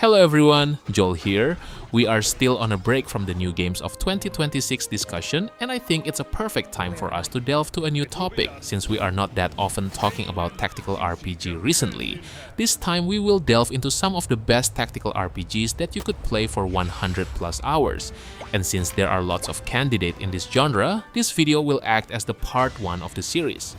Hello everyone, Joel here. We are still on a break from the new games of 2026 discussion, and I think it's a perfect time for us to delve to a new topic since we are not that often talking about tactical RPG recently. This time we will delve into some of the best tactical RPGs that you could play for 100 plus hours. And since there are lots of candidates in this genre, this video will act as the part 1 of the series.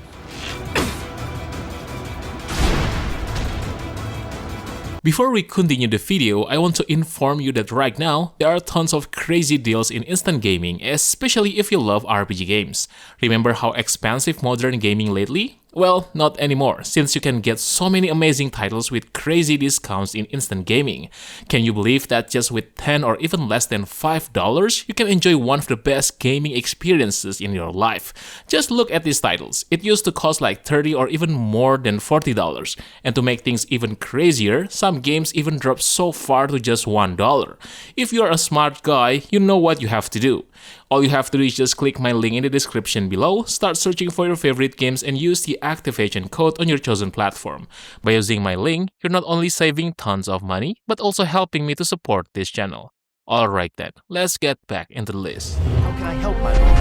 Before we continue the video, I want to inform you that right now, there are tons of crazy deals in instant gaming, especially if you love RPG games. Remember how expensive modern gaming lately? Well, not anymore, since you can get so many amazing titles with crazy discounts in instant gaming. Can you believe that just with $10 or even less than $5, you can enjoy one of the best gaming experiences in your life? Just look at these titles. It used to cost like $30 or even more than $40. And to make things even crazier, some games even drop so far to just $1. If you're a smart guy, you know what you have to do. All you have to do is just click my link in the description below, start searching for your favorite games, and use the activation code on your chosen platform. By using my link, you're not only saving tons of money, but also helping me to support this channel. Alright then, let's get back into the list. How can I help, my lord?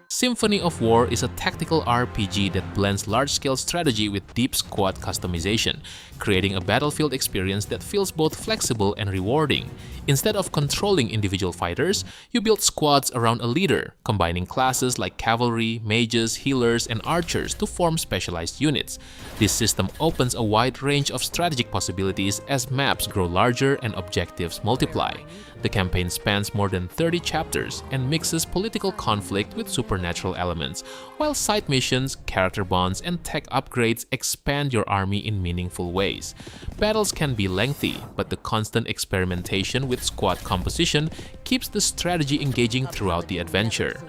Symphony of War is a tactical RPG that blends large-scale strategy with deep squad customization, creating a battlefield experience that feels both flexible and rewarding. Instead of controlling individual fighters, you build squads around a leader, combining classes like cavalry, mages, healers, and archers to form specialized units. This system opens a wide range of strategic possibilities as maps grow larger and objectives multiply. The campaign spans more than 30 chapters and mixes political conflict with supernatural elements, while side missions, character bonds, and tech upgrades expand your army in meaningful ways. Battles can be lengthy, but the constant experimentation with squad composition keeps the strategy engaging throughout the adventure.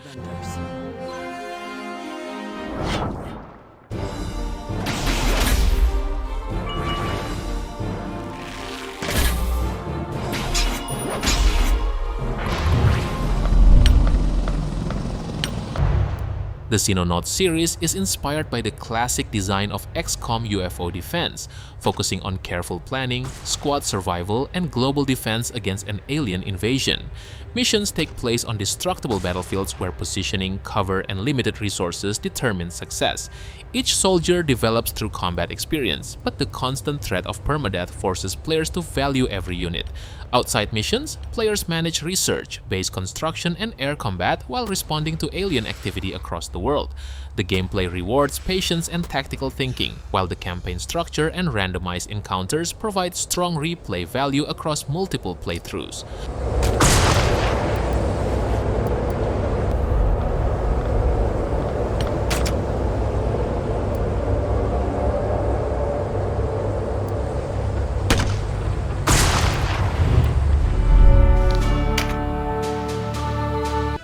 The Xenonauts series is inspired by the classic design of XCOM UFO defense, focusing on careful planning, squad survival, and global defense against an alien invasion. Missions take place on destructible battlefields where positioning, cover, and limited resources determine success. Each soldier develops through combat experience, but the constant threat of permadeath forces players to value every unit. Outside missions, players manage research, base construction, and air combat while responding to alien activity across the world. The gameplay rewards patience and tactical thinking, while the campaign structure and randomized encounters provide strong replay value across multiple playthroughs.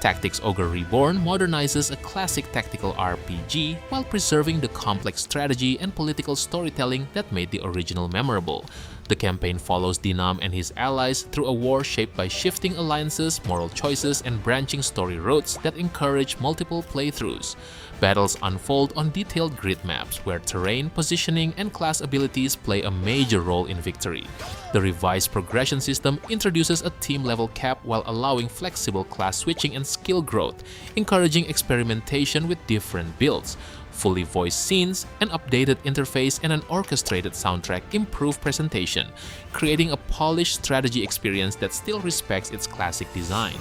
Tactics Ogre Reborn modernizes a classic tactical RPG while preserving the complex strategy and political storytelling that made the original memorable. The campaign follows Dinam and his allies through a war shaped by shifting alliances, moral choices, and branching story routes that encourage multiple playthroughs. Battles unfold on detailed grid maps where terrain, positioning, and class abilities play a major role in victory. The revised progression system introduces a team-level cap while allowing flexible class switching and skill growth, encouraging experimentation with different builds. Fully voiced scenes, an updated interface, and an orchestrated soundtrack improve presentation, creating a polished strategy experience that still respects its classic design.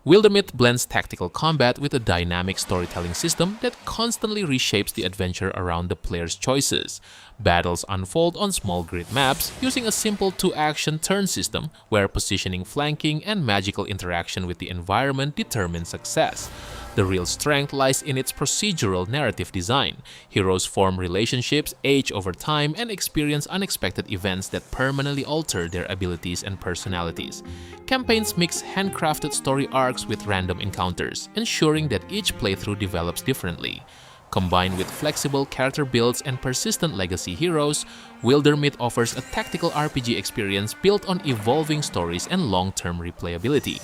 Wildermyth blends tactical combat with a dynamic storytelling system that constantly reshapes the adventure around the player's choices. Battles unfold on small grid maps using a simple 2-action turn system where positioning, flanking, and magical interaction with the environment determine success. The real strength lies in its procedural narrative design. Heroes form relationships, age over time, and experience unexpected events that permanently alter their abilities and personalities. Campaigns mix handcrafted story arcs with random encounters, ensuring that each playthrough develops differently. Combined with flexible character builds and persistent legacy heroes, Wildermyth offers a tactical RPG experience built on evolving stories and long-term replayability.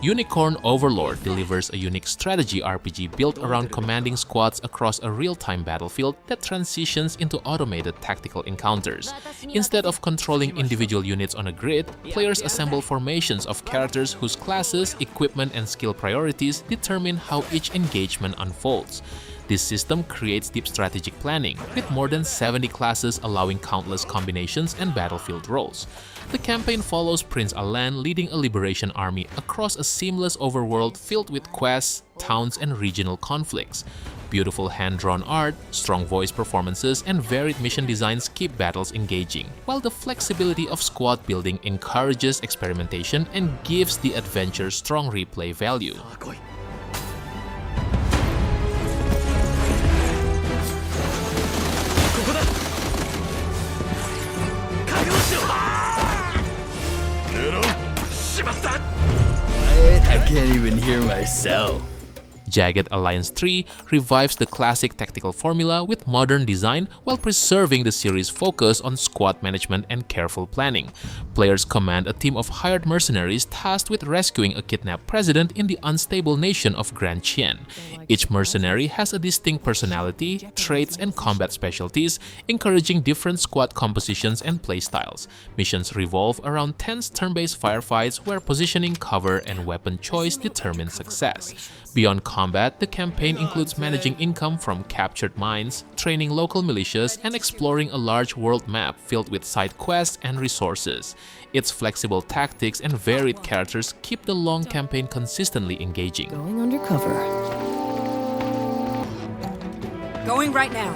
Unicorn Overlord delivers a unique strategy RPG built around commanding squads across a real-time battlefield that transitions into automated tactical encounters. Instead of controlling individual units on a grid, players assemble formations of characters whose classes, equipment, and skill priorities determine how each engagement unfolds. This system creates deep strategic planning, with more than 70 classes allowing countless combinations and battlefield roles. The campaign follows Prince Alan leading a liberation army across a seamless overworld filled with quests, towns, and regional conflicts. Beautiful hand-drawn art, strong voice performances, and varied mission designs keep battles engaging, while the flexibility of squad building encourages experimentation and gives the adventure strong replay value. I can't even hear myself. Jagged Alliance 3 revives the classic tactical formula with modern design while preserving the series' focus on squad management and careful planning. Players command a team of hired mercenaries tasked with rescuing a kidnapped president in the unstable nation of Grand Chien. Each mercenary has a distinct personality, traits, and combat specialties, encouraging different squad compositions and playstyles. Missions revolve around tense turn-based firefights where positioning, cover, and weapon choice determine success. Beyond combat, the campaign includes managing income from captured mines, training local militias, and exploring a large world map filled with side quests and resources. Its flexible tactics and varied characters keep the long campaign consistently engaging. Going undercover. Going right now.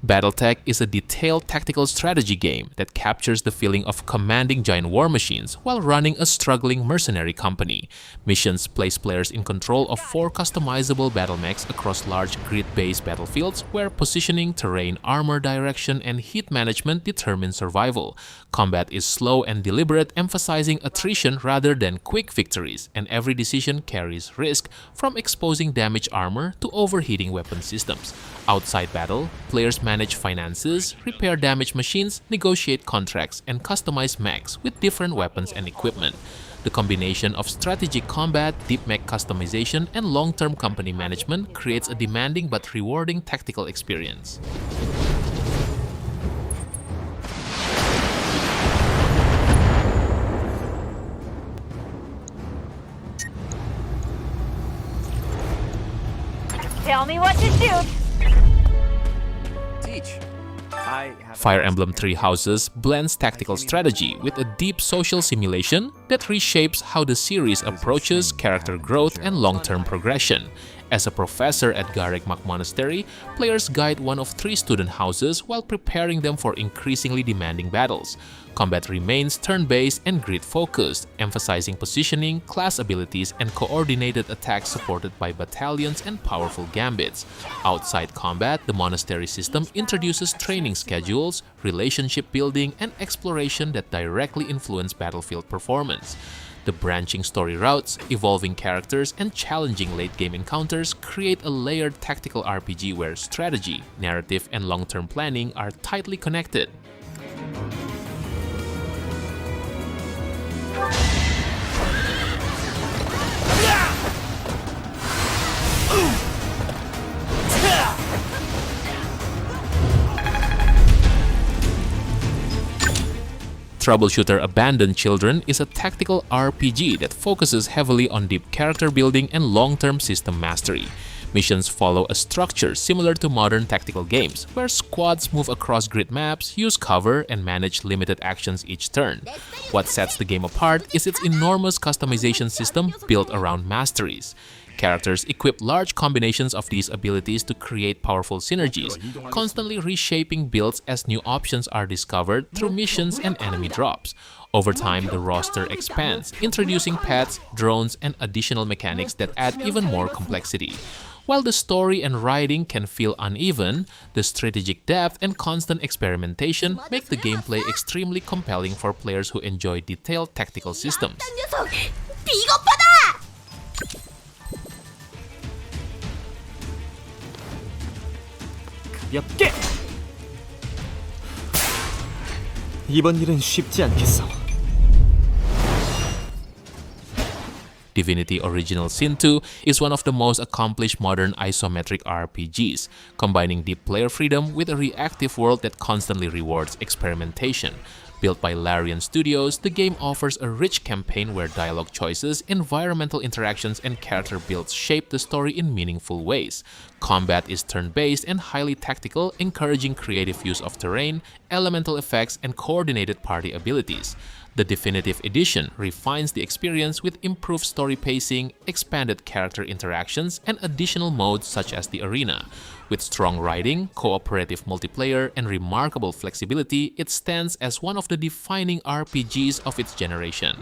BATTLETECH is a detailed tactical strategy game that captures the feeling of commanding giant war machines while running a struggling mercenary company. Missions place players in control of 4 customizable battle mechs across large grid-based battlefields where positioning, terrain, armor direction, and heat management determine survival. Combat is slow and deliberate, emphasizing attrition rather than quick victories, and every decision carries risk, from exposing damaged armor to overheating weapon systems. Outside battle, players manage finances, repair damaged machines, negotiate contracts, and customize mechs with different weapons and equipment. The combination of strategic combat, deep mech customization, and long-term company management creates a demanding but rewarding tactical experience. Tell me what to shoot! Fire Emblem Three Houses blends tactical strategy with a deep social simulation that reshapes how the series approaches character growth and long-term progression. As a professor at Garek Mak Monastery, players guide one of 3 student houses while preparing them for increasingly demanding battles. Combat remains turn-based and grid-focused, emphasizing positioning, class abilities, and coordinated attacks supported by battalions and powerful gambits. Outside combat, the monastery system introduces training schedules, relationship building, and exploration that directly influence battlefield performance. The branching story routes, evolving characters, and challenging late-game encounters create a layered tactical RPG where strategy, narrative, and long-term planning are tightly connected. Troubleshooter Abandoned Children is a tactical RPG that focuses heavily on deep character building and long-term system mastery. Missions follow a structure similar to modern tactical games, where squads move across grid maps, use cover, and manage limited actions each turn. What sets the game apart is its enormous customization system built around masteries. Characters equip large combinations of these abilities to create powerful synergies, constantly reshaping builds as new options are discovered through missions and enemy drops. Over time, the roster expands, introducing pets, drones, and additional mechanics that add even more complexity. While the story and writing can feel uneven, the strategic depth and constant experimentation make the gameplay extremely compelling for players who enjoy detailed tactical systems. 녀석! 비겁하다! 가볍게! 이번 일은 쉽지 않겠어. Divinity Original Sin 2 is one of the most accomplished modern isometric RPGs, combining deep player freedom with a reactive world that constantly rewards experimentation. Built by Larian Studios, the game offers a rich campaign where dialogue choices, environmental interactions, and character builds shape the story in meaningful ways. Combat is turn-based and highly tactical, encouraging creative use of terrain, elemental effects, and coordinated party abilities. The Definitive Edition refines the experience with improved story pacing, expanded character interactions, and additional modes such as the Arena. With strong writing, cooperative multiplayer, and remarkable flexibility, it stands as one of the defining RPGs of its generation.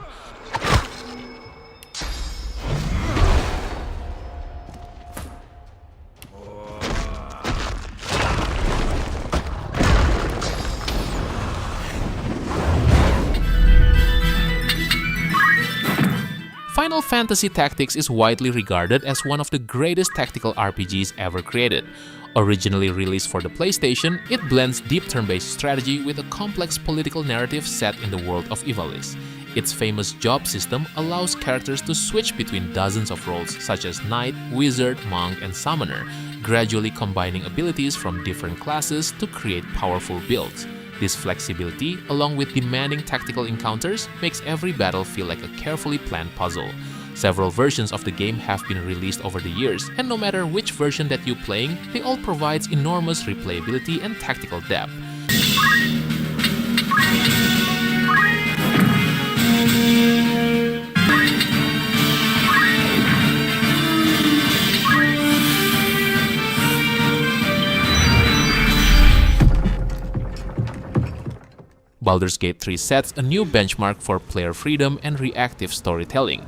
Final Fantasy Tactics is widely regarded as one of the greatest tactical RPGs ever created. Originally released for the PlayStation, it blends deep turn-based strategy with a complex political narrative set in the world of Ivalice. Its famous job system allows characters to switch between dozens of roles such as Knight, Wizard, Monk, and Summoner, gradually combining abilities from different classes to create powerful builds. This flexibility, along with demanding tactical encounters, makes every battle feel like a carefully planned puzzle. Several versions of the game have been released over the years, and no matter which version that you're playing, they all provide enormous replayability and tactical depth. Baldur's Gate 3 sets a new benchmark for player freedom and reactive storytelling.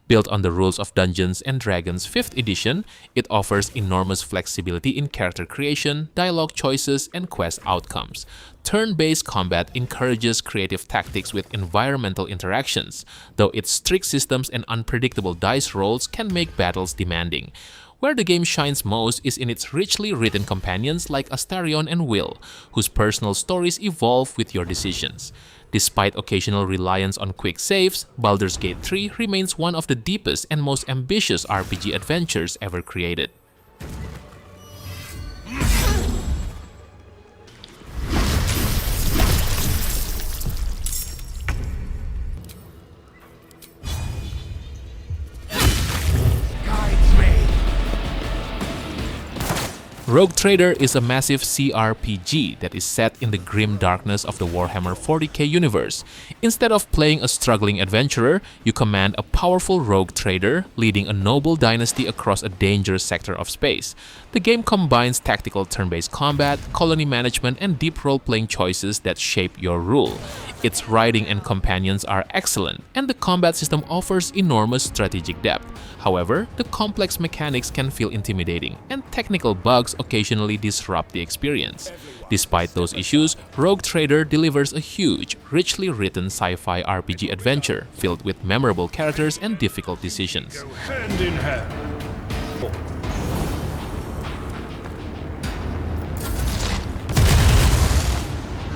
Built on the rules of Dungeons & Dragons 5th edition, it offers enormous flexibility in character creation, dialogue choices, and quest outcomes. Turn-based combat encourages creative tactics with environmental interactions, though its strict systems and unpredictable dice rolls can make battles demanding. Where the game shines most is in its richly written companions like Astarion and Will, whose personal stories evolve with your decisions. Despite occasional reliance on quick saves, Baldur's Gate 3 remains one of the deepest and most ambitious RPG adventures ever created. Rogue Trader is a massive CRPG that is set in the grim darkness of the Warhammer 40k universe. Instead of playing a struggling adventurer, you command a powerful rogue trader, leading a noble dynasty across a dangerous sector of space. The game combines tactical turn-based combat, colony management, and deep role-playing choices that shape your rule. Its writing and companions are excellent, and the combat system offers enormous strategic depth. However, the complex mechanics can feel intimidating, and technical bugs occasionally disrupt the experience. Despite those issues, Rogue Trader delivers a huge, richly written sci-fi RPG adventure filled with memorable characters and difficult decisions. Go hand in hand.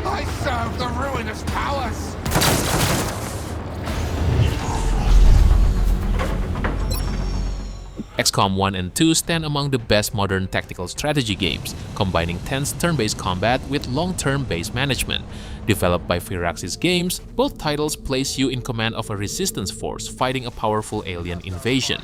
I serve the ruinous powers! XCOM 1 and 2 stand among the best modern tactical strategy games, combining tense turn-based combat with long-term base management. Developed by Firaxis Games, both titles place you in command of a resistance force fighting a powerful alien invasion.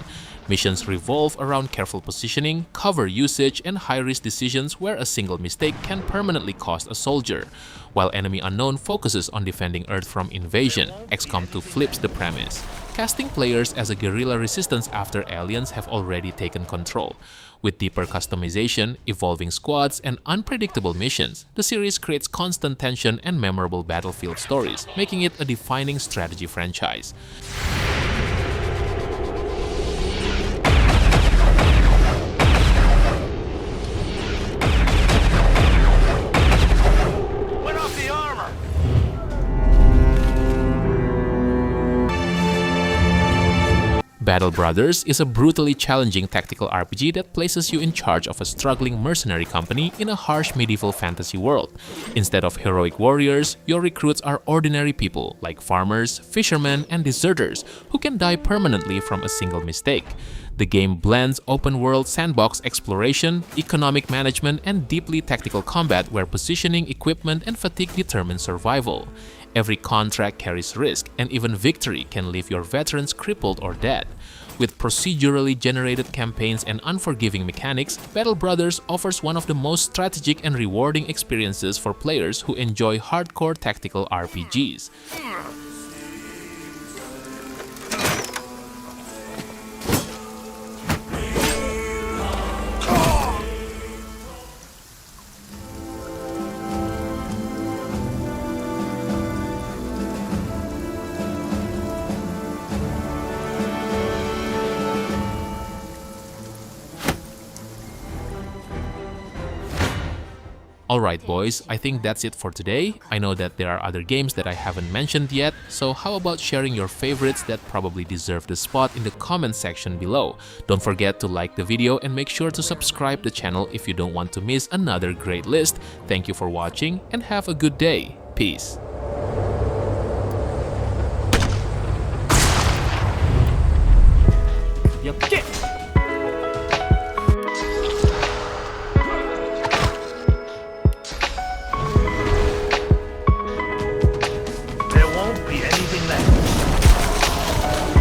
Missions revolve around careful positioning, cover usage, and high-risk decisions where a single mistake can permanently cost a soldier, while Enemy Unknown focuses on defending Earth from invasion. XCOM 2 flips the premise, casting players as a guerrilla resistance after aliens have already taken control. With deeper customization, evolving squads, and unpredictable missions, the series creates constant tension and memorable battlefield stories, making it a defining strategy franchise. Battle Brothers is a brutally challenging tactical RPG that places you in charge of a struggling mercenary company in a harsh medieval fantasy world. Instead of heroic warriors, your recruits are ordinary people like farmers, fishermen, and deserters who can die permanently from a single mistake. The game blends open-world sandbox exploration, economic management, and deeply tactical combat where positioning, equipment, and fatigue determine survival. Every contract carries risk, and even victory can leave your veterans crippled or dead. With procedurally generated campaigns and unforgiving mechanics, Battle Brothers offers one of the most strategic and rewarding experiences for players who enjoy hardcore tactical RPGs. Alright boys, I think that's it for today. I know that there are other games that I haven't mentioned yet, so how about sharing your favorites that probably deserve the spot in the comment section below. Don't forget to like the video and make sure to subscribe the channel if you don't want to miss another great list. Thank you for watching and have a good day. Peace. There won't be anything left.